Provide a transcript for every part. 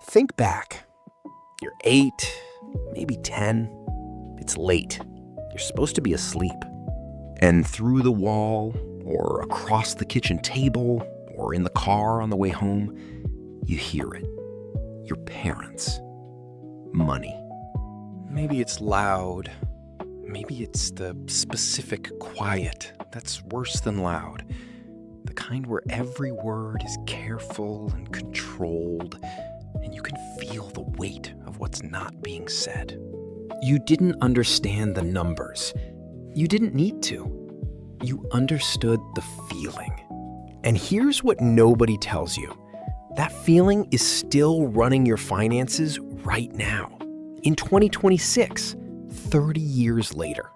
Think back. You're 8, maybe 10. It's late. You're supposed to be asleep. And through the wall, or across the kitchen table, or in the car on the way home, you hear it. Your parents. Money. Maybe it's loud. Maybe it's the specific quiet that's worse than loud. The kind where every word is careful and controlled, and you can feel the weight of what's not being said. You didn't understand the numbers. You didn't need to. You understood the feeling. And here's what nobody tells you. That feeling is still running your finances right now, in 2026, 30 years later.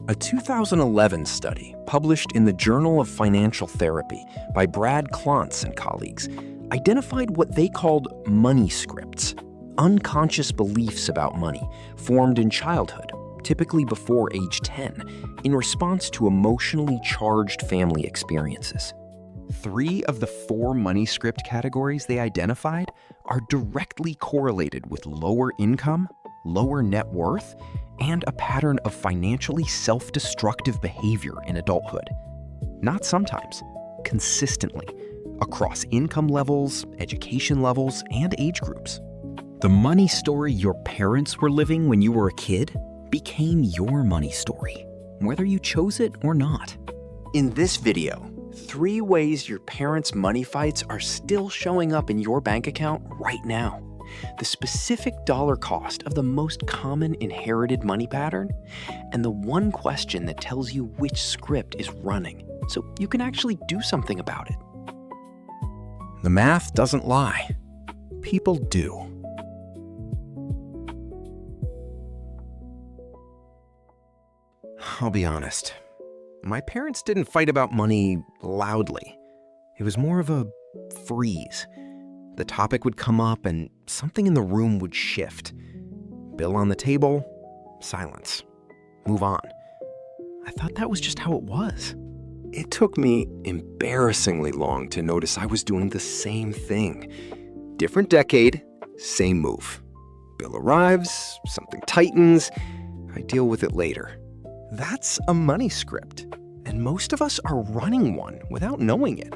A 2011 study published in the Journal of Financial Therapy by Brad Klontz and colleagues identified what they called money scripts, unconscious beliefs about money formed in childhood, typically before age 10, in response to emotionally charged family experiences. 3 of the 4 money script categories they identified are directly correlated with lower income, lower net worth, and a pattern of financially self-destructive behavior in adulthood. Not sometimes, consistently, across income levels, education levels, and age groups. The money story your parents were living when you were a kid became your money story, whether you chose it or not. In this video, 3 ways your parents' money fights are still showing up in your bank account right now. The specific dollar cost of the most common inherited money pattern, and the one question that tells you which script is running, so you can actually do something about it. The math doesn't lie. People do. I'll be honest. My parents didn't fight about money loudly. It was more of a freeze. The topic would come up and something in the room would shift. Bill on the table, silence. Move on. I thought that was just how it was. It took me embarrassingly long to notice I was doing the same thing. Different decade, same move. Bill arrives, something tightens, I deal with it later. That's a money script, and most of us are running one without knowing it.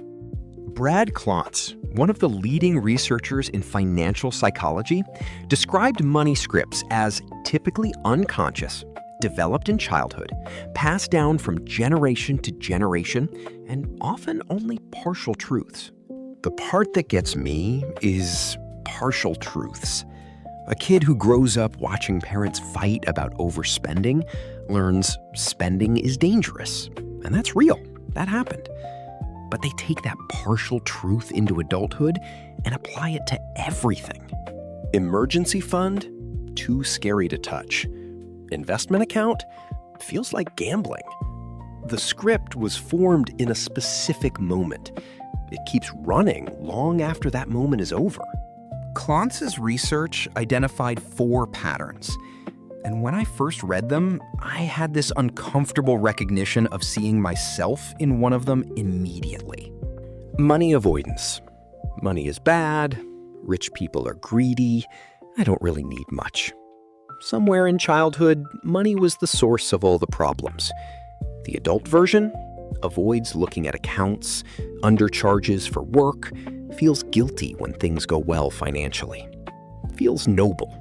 Brad Klontz, one of the leading researchers in financial psychology, described money scripts as typically unconscious, developed in childhood, passed down from generation to generation, and often only partial truths. The part that gets me is partial truths. A kid who grows up watching parents fight about overspending learns spending is dangerous, and that's real. That happened. But they take that partial truth into adulthood and apply it to everything. Emergency fund? Too scary to touch. Investment account? Feels like gambling. The script was formed in a specific moment. It keeps running long after that moment is over. Klontz's research identified 4 patterns. And when I first read them, I had this uncomfortable recognition of seeing myself in one of them immediately. Money avoidance. Money is bad. Rich people are greedy. I don't really need much. Somewhere in childhood, money was the source of all the problems. The adult version avoids looking at accounts, undercharges for work, feels guilty when things go well financially. Feels noble.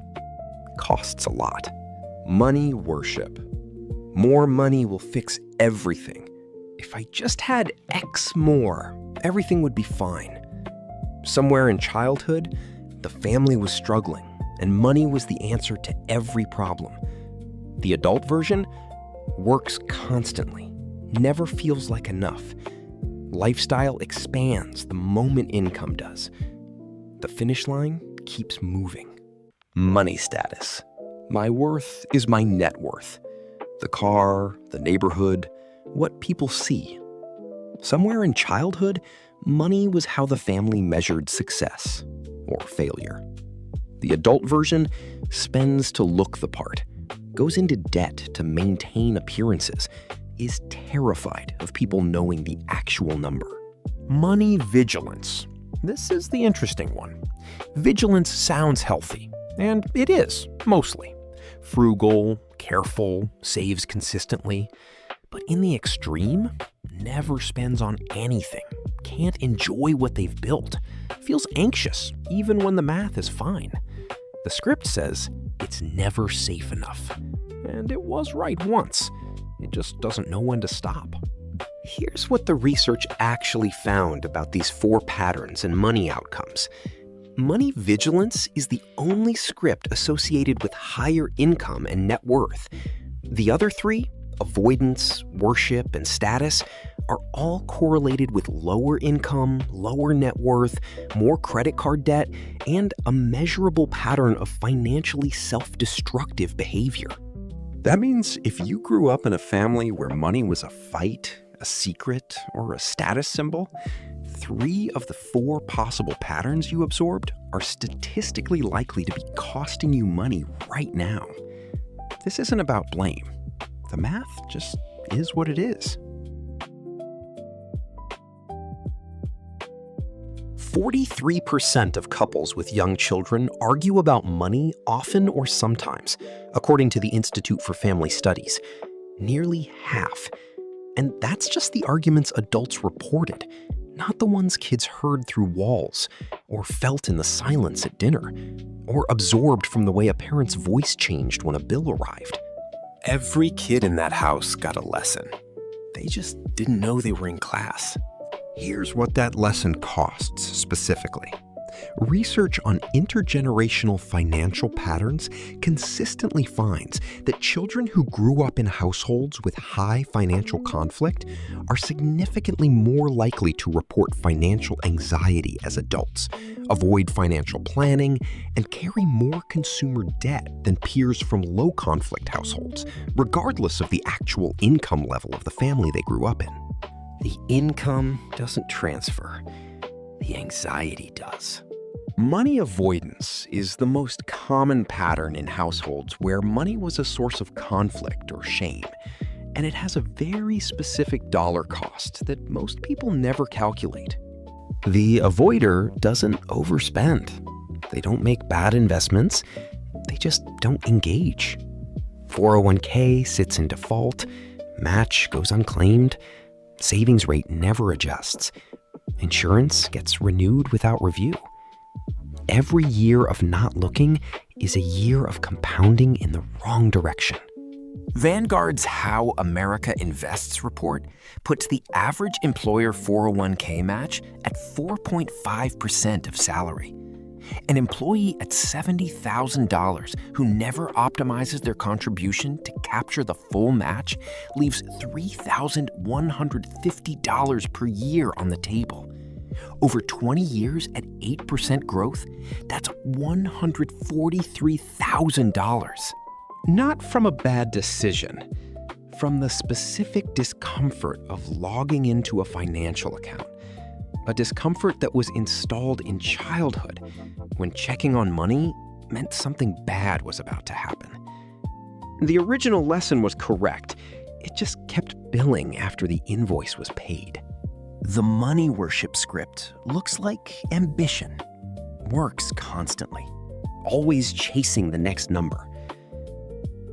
Costs a lot. Money worship. More money will fix everything. If I just had X more, everything would be fine. Somewhere in childhood, the family was struggling, and money was the answer to every problem. The adult version works constantly, never feels like enough. Lifestyle expands the moment income does. The finish line keeps moving. Money status. My worth is my net worth. The car, the neighborhood, what people see. Somewhere in childhood, money was how the family measured success or failure. The adult version spends to look the part, goes into debt to maintain appearances, is terrified of people knowing the actual number. Money vigilance. This is the interesting one. Vigilance sounds healthy, and it is, mostly. Frugal, careful, saves consistently. But in the extreme, never spends on anything, can't enjoy what they've built, feels anxious even when the math is fine. The script says it's never safe enough. And it was right once. It just doesn't know when to stop. Here's what the research actually found about these 4 patterns and money outcomes. Money vigilance is the only script associated with higher income and net worth. The other 3, avoidance, worship, and status, are all correlated with lower income, lower net worth, more credit card debt, and a measurable pattern of financially self-destructive behavior. That means if you grew up in a family where money was a fight, a secret, or a status symbol, 3 of the 4 possible patterns you absorbed are statistically likely to be costing you money right now. This isn't about blame. The math just is what it is. 43% of couples with young children argue about money often or sometimes, according to the Institute for Family Studies. Nearly half. And that's just the arguments adults reported, not the ones kids heard through walls, or felt in the silence at dinner, or absorbed from the way a parent's voice changed when a bill arrived. Every kid in that house got a lesson. They just didn't know they were in class. Here's what that lesson costs specifically. Research on intergenerational financial patterns consistently finds that children who grew up in households with high financial conflict are significantly more likely to report financial anxiety as adults, avoid financial planning, and carry more consumer debt than peers from low-conflict households, regardless of the actual income level of the family they grew up in. The income doesn't transfer. The anxiety does. Money avoidance is the most common pattern in households where money was a source of conflict or shame, and it has a very specific dollar cost that most people never calculate. The avoider doesn't overspend. They don't make bad investments. They just don't engage. 401k sits in default. Match goes unclaimed. Savings rate never adjusts. Insurance gets renewed without review. Every year of not looking is a year of compounding in the wrong direction. Vanguard's How America Invests report puts the average employer 401k match at 4.5% of salary. An employee at $70,000 who never optimizes their contribution to capture the full match leaves $3,150 per year on the table. Over 20 years at 8% growth, that's $143,000. Not from a bad decision, from the specific discomfort of logging into a financial account. A discomfort that was installed in childhood when checking on money meant something bad was about to happen. The original lesson was correct. It just kept billing after the invoice was paid. The money worship script looks like ambition. Works constantly, always chasing the next number.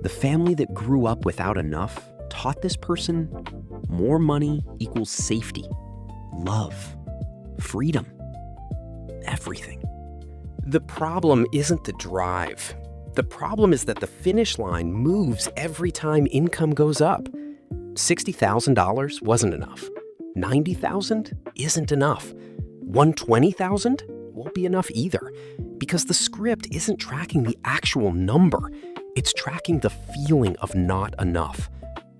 The family that grew up without enough taught this person more money equals safety, love, freedom, everything. The problem isn't the drive. The problem is that the finish line moves every time income goes up. $60,000 wasn't enough. $90,000 isn't enough. $120,000 won't be enough either, because the script isn't tracking the actual number. It's tracking the feeling of not enough.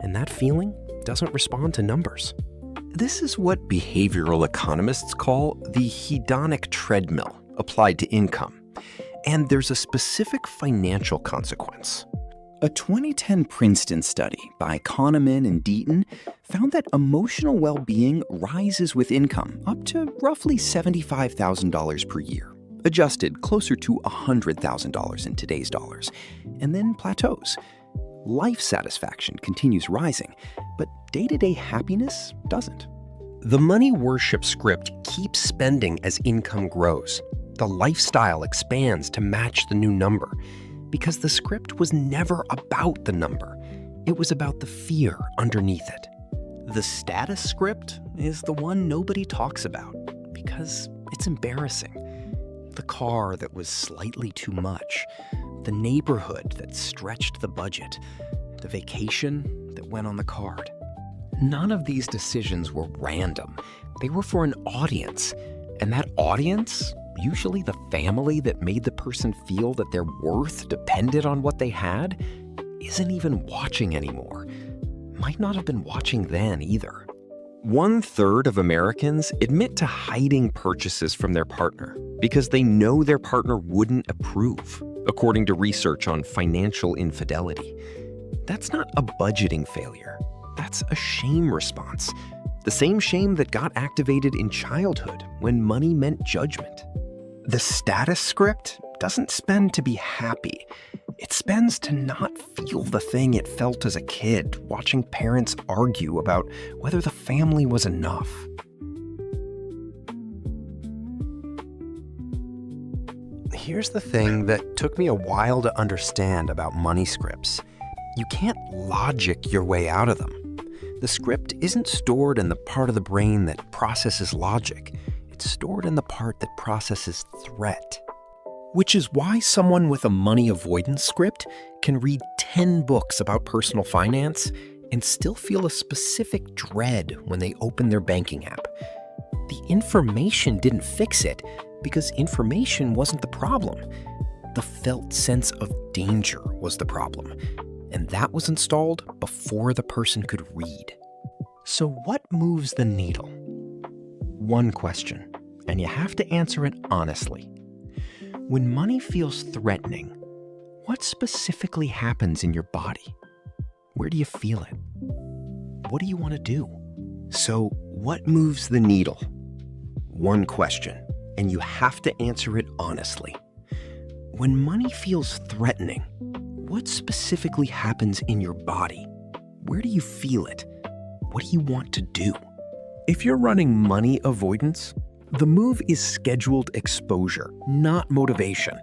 And that feeling doesn't respond to numbers. This is what behavioral economists call the hedonic treadmill applied to income. And there's a specific financial consequence. A 2010 Princeton study by Kahneman and Deaton found that emotional well-being rises with income up to roughly $75,000 per year, adjusted closer to $100,000 in today's dollars, and then plateaus. Life satisfaction continues rising, but day-to-day happiness doesn't. The money worship script keeps spending as income grows. The lifestyle expands to match the new number, because the script was never about the number. It was about the fear underneath it. The status script is the one nobody talks about because it's embarrassing. The car that was slightly too much, the neighborhood that stretched the budget, the vacation that went on the card. None of these decisions were random. They were for an audience, and that audience, usually the family that made the person feel that their worth depended on what they had, isn't even watching anymore. Might not have been watching then either. 1/3 of Americans admit to hiding purchases from their partner because they know their partner wouldn't approve, according to research on financial infidelity. That's not a budgeting failure. That's a shame response. The same shame that got activated in childhood when money meant judgment. The status script doesn't spend to be happy. It spends to not feel the thing it felt as a kid, watching parents argue about whether the family was enough. Here's the thing that took me a while to understand about money scripts. You can't logic your way out of them. The script isn't stored in the part of the brain that processes logic. It's stored in the part that processes threat. Which is why someone with a money avoidance script can read 10 books about personal finance and still feel a specific dread when they open their banking app. The information didn't fix it because information wasn't the problem. The felt sense of danger was the problem. And that was installed before the person could read. So what moves the needle? One question, and you have to answer it honestly. When money feels threatening, what specifically happens in your body? Where do you feel it? What do you want to do? So what moves the needle? One question, and you have to answer it honestly. When money feels threatening, what specifically happens in your body? Where do you feel it? What do you want to do? If you're running money avoidance, the move is scheduled exposure, not motivation.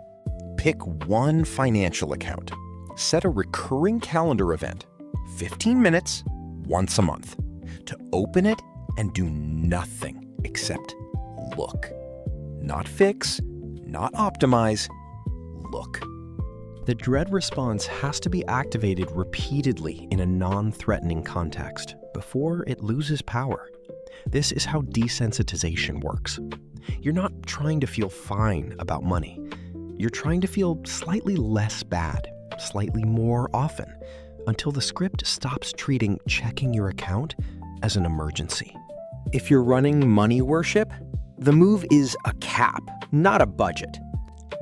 Pick one financial account. Set a recurring calendar event, 15 minutes, once a month, to open it and do nothing except look. Not fix, not optimize, look. The dread response has to be activated repeatedly in a non-threatening context before it loses power. This is how desensitization works. You're not trying to feel fine about money. You're trying to feel slightly less bad, slightly more often, until the script stops treating checking your account as an emergency. If you're running money worship, the move is a cap, not a budget.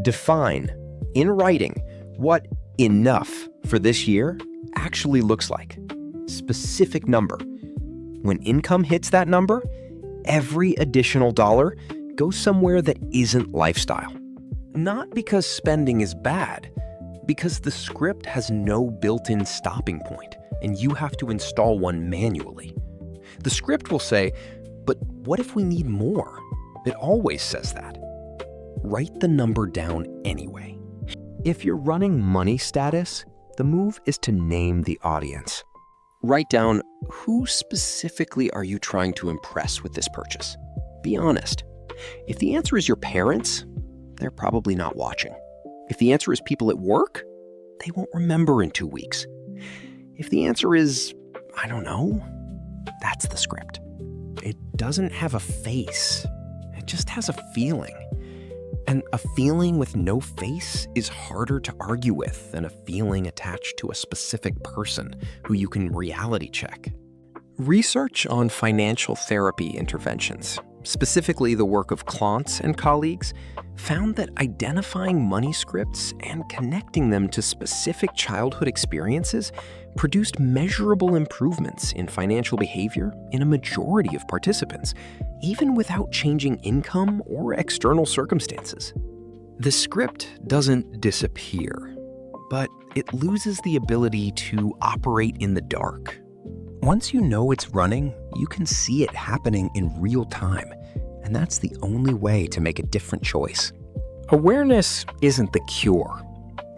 Define, in writing, what enough for this year actually looks like. Specific number. When income hits that number, every additional dollar goes somewhere that isn't lifestyle. Not because spending is bad, because the script has no built-in stopping point, and you have to install one manually. The script will say, but what if we need more? It always says that. Write the number down anyway. If you're running money status, the move is to name the audience. Write down, who specifically are you trying to impress with this purchase? Be honest. If the answer is your parents, they're probably not watching. If the answer is people at work, they won't remember in 2 weeks. If the answer is, I don't know, that's the script. It doesn't have a face. It just has a feeling. And a feeling with no face is harder to argue with than a feeling attached to a specific person who you can reality check. Research on financial therapy interventions, specifically the work of Klontz and colleagues, found that identifying money scripts and connecting them to specific childhood experiences produced measurable improvements in financial behavior in a majority of participants, even without changing income or external circumstances. The script doesn't disappear, but it loses the ability to operate in the dark. Once you know it's running, you can see it happening in real time, and that's the only way to make a different choice. Awareness isn't the cure,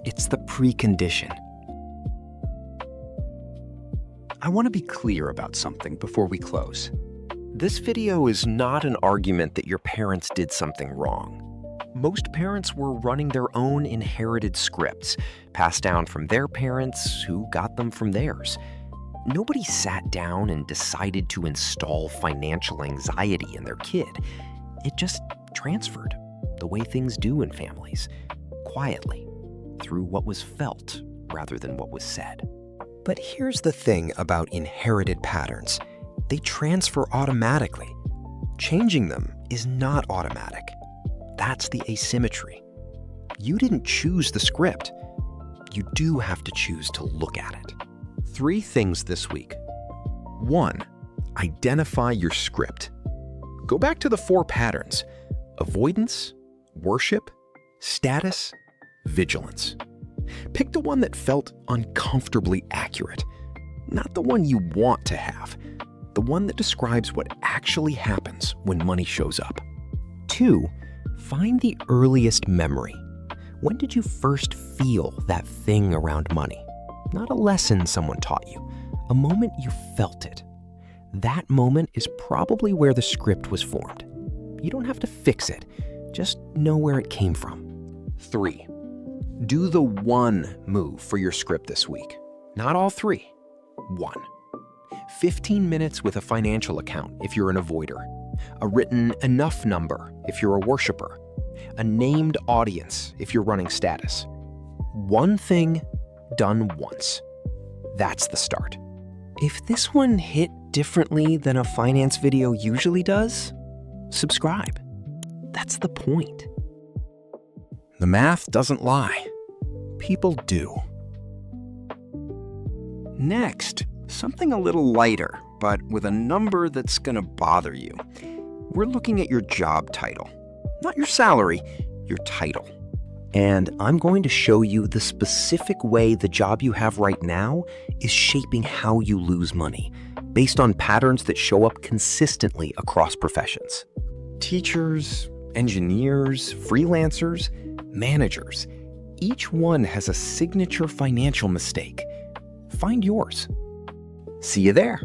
it's the precondition. I want to be clear about something before we close. This video is not an argument that your parents did something wrong. Most parents were running their own inherited scripts, passed down from their parents who got them from theirs. Nobody sat down and decided to install financial anxiety in their kid. It just transferred, the way things do in families, quietly, through what was felt rather than what was said. But here's the thing about inherited patterns. They transfer automatically. Changing them is not automatic. That's the asymmetry. You didn't choose the script. You do have to choose to look at it. 3 things this week. 1. Identify your script. Go back to the 4 patterns: avoidance, worship, status, vigilance. Pick the one that felt uncomfortably accurate, not the one you want to have, the one that describes what actually happens when money shows up. 2. Find the earliest memory. When did you first feel that thing around money? Not a lesson someone taught you, a moment you felt it. That moment is probably where the script was formed. You don't have to fix it, just know where it came from. 3. Do the one move for your script this week. Not all 3. 1. 15 minutes with a financial account if you're an avoider. A written enough number if you're a worshiper. A named audience if you're running status. One thing done once. That's the start. If this one hit differently than a finance video usually does, subscribe. That's the point. The math doesn't lie. People do. Next, something a little lighter, but with a number that's gonna bother you. We're looking at your job title. Not your salary, your title. And I'm going to show you the specific way the job you have right now is shaping how you lose money, based on patterns that show up consistently across professions. Teachers, engineers, freelancers, managers, each one has a signature financial mistake. Find yours. See you there.